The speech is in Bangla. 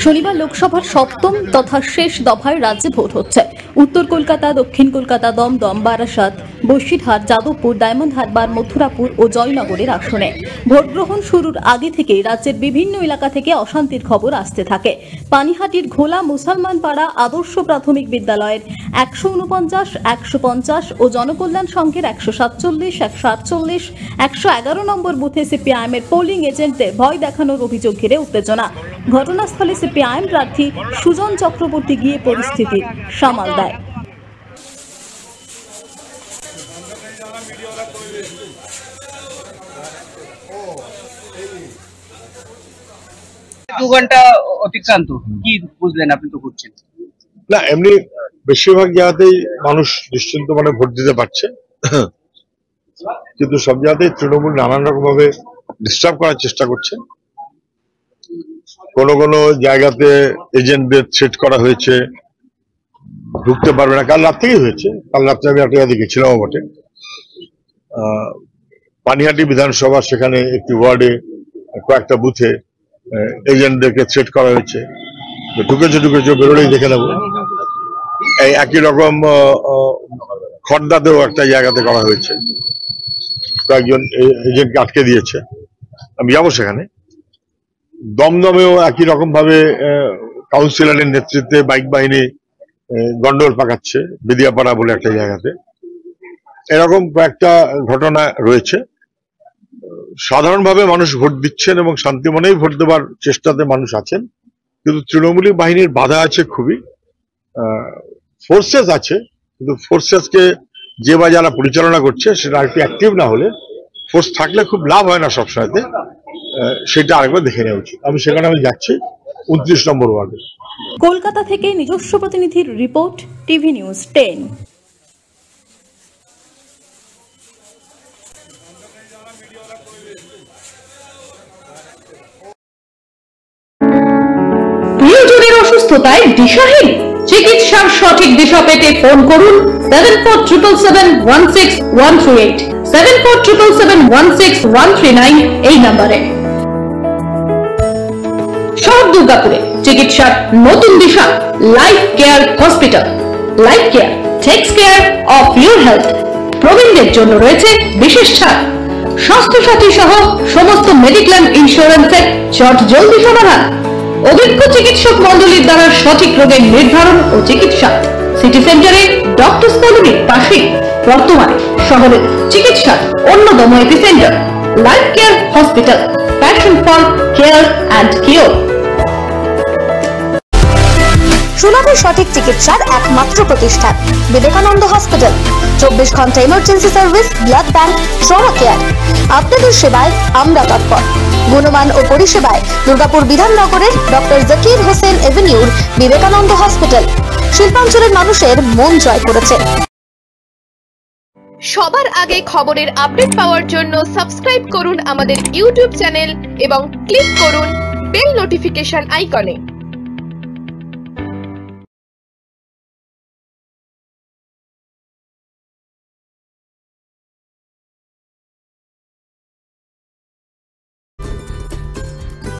শনিবার লোকসভার সপ্তম তথা শেষ দফায় রাজ্যে ভোট হচ্ছে। উত্তর কলকাতা, দক্ষিণ কলকাতা, দমদম, বারাসাত, বসিরহাট, যাদবপুর, ডায়মন্ড হারবার, মথুরাপুর ও জয়নগরের আসনে ভোট গ্রহণ শুরুর আগে থেকে রাজ্যের বিভিন্ন এলাকা থেকে অশান্তির খবর আসতে থাকে। পানিহাটির ঘোলা মুসলমান পাড়া আদর্শ প্রাথমিক বিদ্যালয়ের 149, 150 ও জনকল্যাণ সংঘের 147, 148, 111 নম্বর বুথে সিপিআইএম এর পোলিং এজেন্টদের ভয় দেখানোর অভিযোগ ঘিরে উত্তেজনা। ঘটনাস্থলে সিপিআইএম প্রার্থী সুজন চক্রবর্তী গিয়ে পরিস্থিতি সামাল দেয়। দু ঘন্টা অতিক্রান্ত, কি বুঝলেন আপনি? তো ঘুরছেন না, এমনি বেশিরভাগ জায়গাতেই মানুষ নিশ্চিন্ত মনে ভোট দিতে পারছে, কিন্তু সব জায়গাতেই তৃণমূল নানান রকম ভাবে ডিস্টার্ব করার চেষ্টা করছে। কোন কোন জায়গাতে এজেন্টদের থ্রেট করা হয়েছে, ঢুকতে পারবে না। কাল রাত থেকেই হয়েছে। কাল রাত্রে আমি একটা জায়গায় গেছিলাম বটে, পানিহাটি বিধানসভা, সেখানে একটি ওয়ার্ডে কয়েকটা বুথে এজেন্টদেরকে থ্রেট করা হয়েছে, ঢুকেছে বেরোলেই দেখে নেবো। এই একই রকম খড়দাতেও একটা জায়গাতে করা হয়েছে, কয়েকজন এজেন্টকে আটকে দিয়েছে। আমি যাবো সেখানে। দমদমেও একই রকম ভাবে কাউন্সিলরের নেতৃত্বে বাইক বাহিনী গন্ডগোল পাকাচ্ছে, বেদিয়াপাড়া বলে একটা জায়গাতে। এরকম কয়েকটা ঘটনা রয়েছে। সাধারণভাবে মানুষ ভোট দিচ্ছেন এবং শান্তি মনেই ভোট দেওয়ার চেষ্টাতে মানুষ আছেন, কিন্তু তৃণমূলী বাহিনীর বাধা আছে খুবই। ফোর্সেস আছে, কিন্তু ফোর্সেসকে যে বা যারা পরিচালনা করছে সেটা একটু অ্যাক্টিভ না হলে, ফোর্স থাকলে খুব লাভ হয় না সবসময়তে, সেটা আরেকবার দেখে নেওয়া উচিত। আমি সেখানে যাচ্ছি 29 নম্বর ওয়ার্ডে। কলকাতা থেকে নিজস্ব প্রতিনিধির রিপোর্ট, টিভি নিউজ 10। প্রিয়জনের অসুস্থতায় দিশাহীন? চিকিৎসার সঠিক দিশা পেতে ফোন করুন 7477716138, 7477716139 এই নম্বরে। শহর দুর্গাপুরে চিকিৎসার নতুন দিশা, life care hospital. Life care takes care of your health. প্রবীণদের জন্য রয়েছে বিশেষ ছাড়। স্বাস্থ্য সাথী সহ সমস্ত মেডিক্লেম ইন্স্যুরেন্সের জলদি সমাধান। অভিজ্ঞ চিকিৎসক মন্ডলীর দ্বারা সঠিক রোগের নির্ধারণ ও চিকিৎসা। সিটি সেন্টারে ডক্টর কলোনির পাশে বর্তমানে শহরের চিকিৎসার অন্যতম epicentre life care hospital, passion for care and cure. সুলভে সঠিক চিকিৎসার একমাত্র প্রতিষ্ঠান বিবেকানন্দ হসপিটাল। 24 ঘন্টা emergency service, blood bank, trauma care. আপনাদের সেবায় আমরা তৎপর। গুণমান ও পরিষেবায় দুর্গাপুর বিধাননগরের ডক্টর জাকির হোসেন এভিনিউর বিবেকানন্দ হসপিটাল শিল্পাঞ্চলের মানুষের মন জয় করেছে। সবার আগে খবরের আপডেট পাওয়ার জন্য সাবস্ক্রাইব করুন আমাদের ইউটিউব চ্যানেল এবং ক্লিক করুন বেল নোটিফিকেশন আইকনে।